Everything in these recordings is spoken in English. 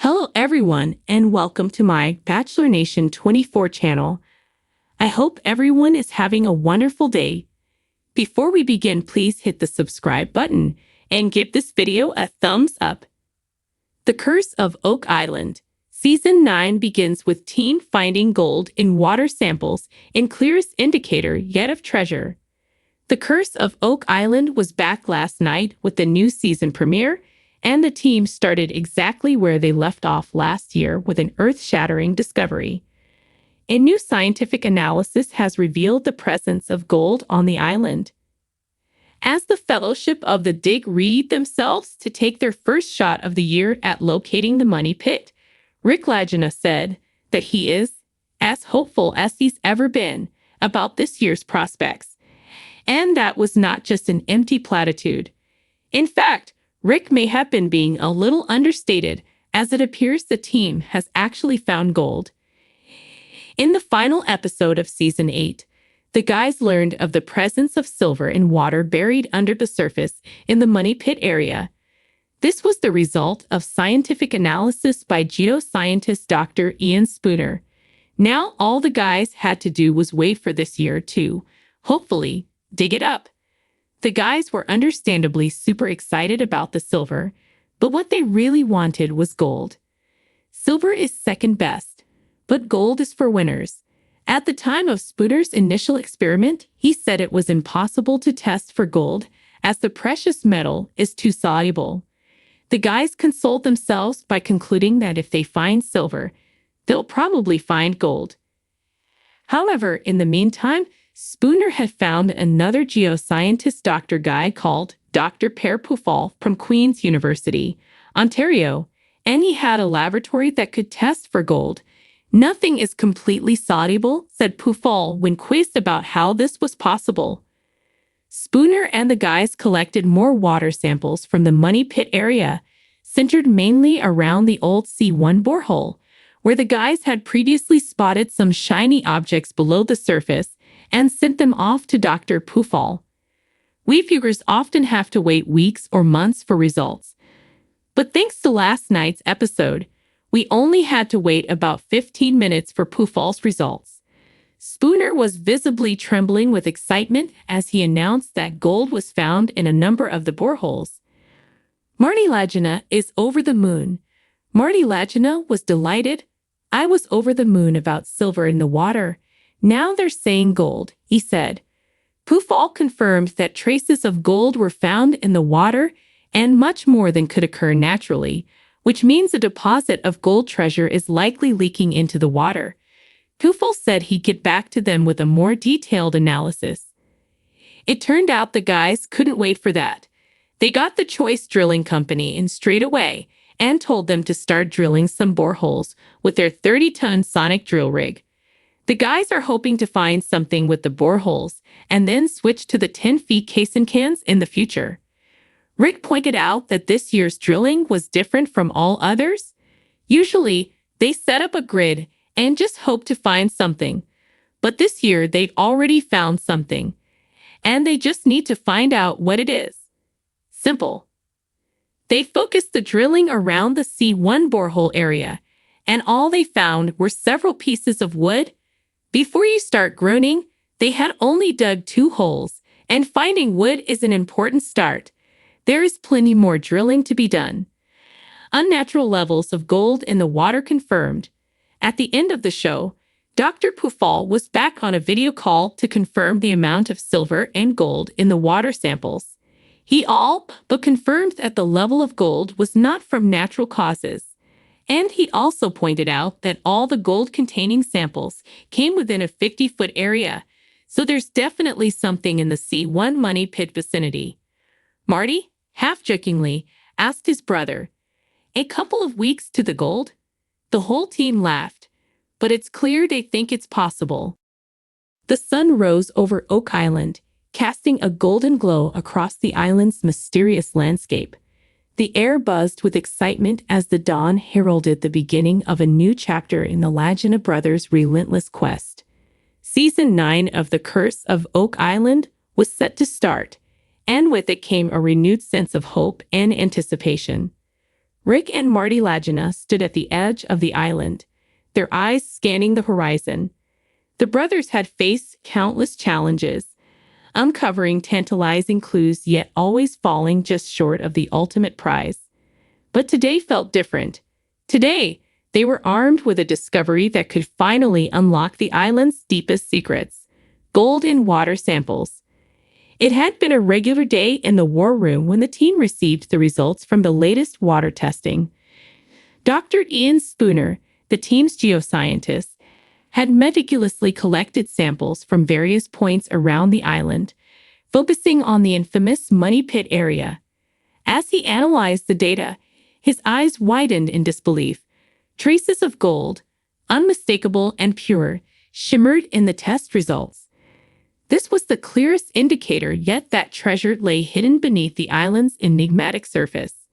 Hello everyone and welcome to my Bachelor Nation 24 channel. I hope everyone is having a wonderful day. Before we begin, please hit the subscribe button and give this video a thumbs up. The Curse of Oak Island. Season 9 begins with team finding gold in water samples in clearest indicator yet of treasure. The Curse of Oak Island was back last night with the new season premiere, and the team started exactly where they left off last year with an earth-shattering discovery. A new scientific analysis has revealed the presence of gold on the island. As the Fellowship of the Dig readied themselves to take their first shot of the year at locating the money pit, Rick Lagina said that he is as hopeful as he's ever been about this year's prospects. And that was not just an empty platitude. In fact, Rick may have been being a little understated, as it appears the team has actually found gold. In the final episode of Season 8, the guys learned of the presence of silver in water buried under the surface in the money pit area. This was the result of scientific analysis by geoscientist Dr. Ian Spooner. Now all the guys had to do was wait for this year to, hopefully, dig it up. The guys were understandably super excited about the silver, but what they really wanted was gold. Silver is second best, but gold is for winners. At the time of Spooner's initial experiment, he said it was impossible to test for gold as the precious metal is too soluble. The guys consoled themselves by concluding that if they find silver, they'll probably find gold. However, in the meantime, Spooner had found another geoscientist doctor guy called Dr. Per Pufall from Queen's University, Ontario, and he had a laboratory that could test for gold. Nothing is completely soluble, said Pufall when quizzed about how this was possible. Spooner and the guys collected more water samples from the money pit area, centered mainly around the old C1 borehole, where the guys had previously spotted some shiny objects below the surface and sent them off to Dr. Pufall. We viewers often have to wait weeks or months for results. But thanks to last night's episode, we only had to wait about 15 minutes for Pufall's results. Spooner was visibly trembling with excitement as he announced that gold was found in a number of the boreholes. Marty Lagina is over the moon. Marty Lagina was delighted. I was over the moon about silver in the water. Now they're saying gold, he said. Pufall confirmed that traces of gold were found in the water and much more than could occur naturally, which means a deposit of gold treasure is likely leaking into the water. Pufall said he'd get back to them with a more detailed analysis. It turned out the guys couldn't wait for that. They got the Choice Drilling Company in straight away and told them to start drilling some boreholes with their 30-ton sonic drill rig. The guys are hoping to find something with the boreholes and then switch to the 10-feet caisson cans in the future. Rick pointed out that this year's drilling was different from all others. Usually, they set up a grid and just hope to find something. But this year, they've already found something, and they just need to find out what it is. Simple. They focused the drilling around the C1 borehole area, and all they found were several pieces of wood. Before you start groaning, they had only dug 2 holes, and finding wood is an important start. There is plenty more drilling to be done. Unnatural levels of gold in the water confirmed. At the end of the show, Dr. Pufall was back on a video call to confirm the amount of silver and gold in the water samples. He all but confirmed that the level of gold was not from natural causes. And he also pointed out that all the gold-containing samples came within a 50-foot area, so there's definitely something in the C1 money pit vicinity. Marty, half-jokingly, asked his brother, "A couple of weeks to the gold?" The whole team laughed, but it's clear they think it's possible. The sun rose over Oak Island, casting a golden glow across the island's mysterious landscape. The air buzzed with excitement as the dawn heralded the beginning of a new chapter in the Lagina brothers' relentless quest. Season 9 of The Curse of Oak Island was set to start, and with it came a renewed sense of hope and anticipation. Rick and Marty Lagina stood at the edge of the island, their eyes scanning the horizon. The brothers had faced countless challenges, uncovering tantalizing clues yet always falling just short of the ultimate prize. But today felt different. Today, they were armed with a discovery that could finally unlock the island's deepest secrets: gold in water samples. It had been a regular day in the war room when the team received the results from the latest water testing. Dr. Ian Spooner, the team's geoscientist, had meticulously collected samples from various points around the island, focusing on the infamous Money Pit area. As he analyzed the data, his eyes widened in disbelief. Traces of gold, unmistakable and pure, shimmered in the test results. This was the clearest indicator yet that treasure lay hidden beneath the island's enigmatic surface.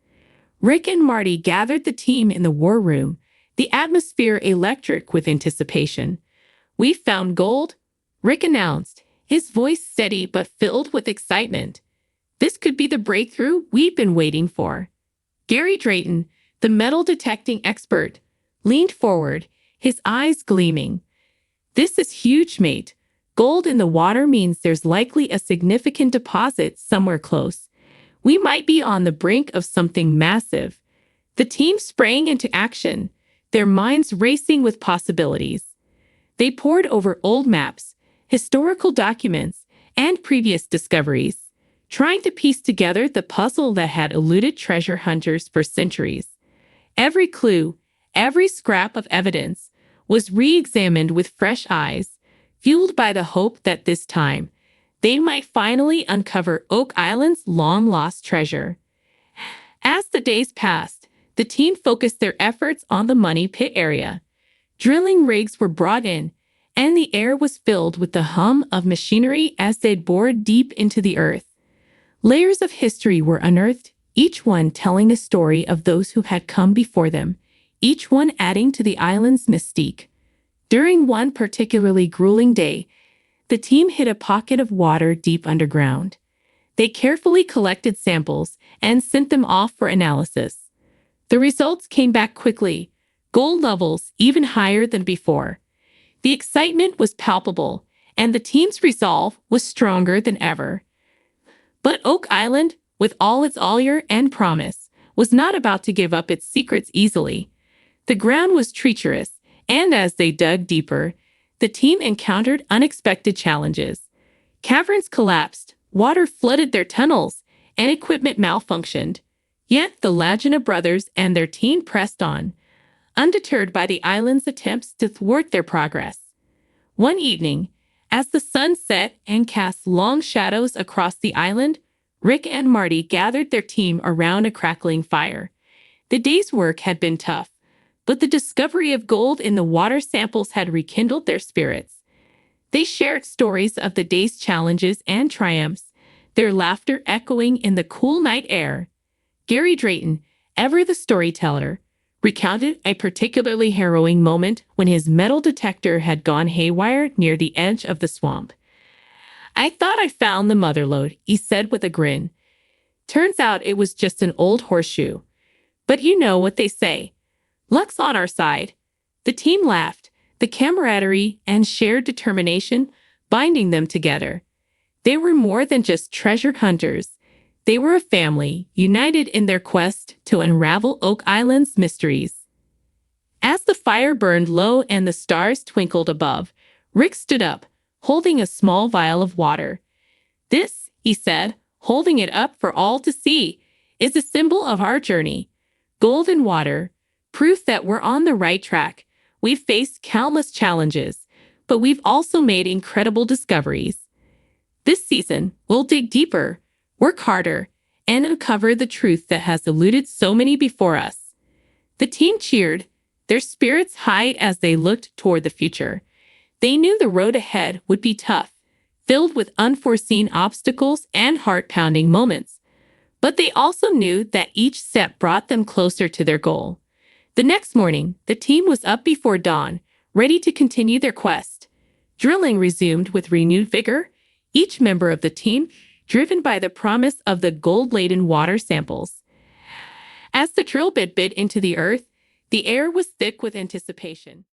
Rick and Marty gathered the team in the war room, the atmosphere electric with anticipation. "We found gold," Rick announced, his voice steady but filled with excitement. "This could be the breakthrough we've been waiting for." Gary Drayton, the metal detecting expert, leaned forward, his eyes gleaming. "This is huge, mate. Gold in the water means there's likely a significant deposit somewhere close. We might be on the brink of something massive." The team sprang into action, their minds racing with possibilities. They pored over old maps, historical documents, and previous discoveries, trying to piece together the puzzle that had eluded treasure hunters for centuries. Every clue, every scrap of evidence, was re-examined with fresh eyes, fueled by the hope that this time, they might finally uncover Oak Island's long-lost treasure. As the days passed, the team focused their efforts on the Money Pit area. Drilling rigs were brought in, and the air was filled with the hum of machinery as they bored deep into the earth. Layers of history were unearthed, each one telling a story of those who had come before them, each one adding to the island's mystique. During one particularly grueling day, the team hit a pocket of water deep underground. They carefully collected samples and sent them off for analysis. The results came back quickly, gold levels even higher than before. The excitement was palpable, and the team's resolve was stronger than ever. But Oak Island, with all its allure and promise, was not about to give up its secrets easily. The ground was treacherous, and as they dug deeper, the team encountered unexpected challenges. Caverns collapsed, water flooded their tunnels, and equipment malfunctioned. Yet the Lagina brothers and their team pressed on, undeterred by the island's attempts to thwart their progress. One evening, as the sun set and cast long shadows across the island, Rick and Marty gathered their team around a crackling fire. The day's work had been tough, but the discovery of gold in the water samples had rekindled their spirits. They shared stories of the day's challenges and triumphs, their laughter echoing in the cool night air. Gary Drayton, ever the storyteller, recounted a particularly harrowing moment when his metal detector had gone haywire near the edge of the swamp. "I thought I found the motherlode," he said with a grin. "Turns out it was just an old horseshoe. But you know what they say. Luck's on our side." The team laughed, the camaraderie and shared determination binding them together. They were more than just treasure hunters. They were a family, united in their quest to unravel Oak Island's mysteries. As the fire burned low and the stars twinkled above, Rick stood up, holding a small vial of water. "This," he said, holding it up for all to see, "is a symbol of our journey. Gold in water, proof that we're on the right track. We've faced countless challenges, but we've also made incredible discoveries. This season, we'll dig deeper, work harder, and uncover the truth that has eluded so many before us." The team cheered, their spirits high as they looked toward the future. They knew the road ahead would be tough, filled with unforeseen obstacles and heart-pounding moments. But they also knew that each step brought them closer to their goal. The next morning, the team was up before dawn, ready to continue their quest. Drilling resumed with renewed vigor, each member of the team driven by the promise of the gold-laden water samples. As the drill bit bit into the earth, the air was thick with anticipation.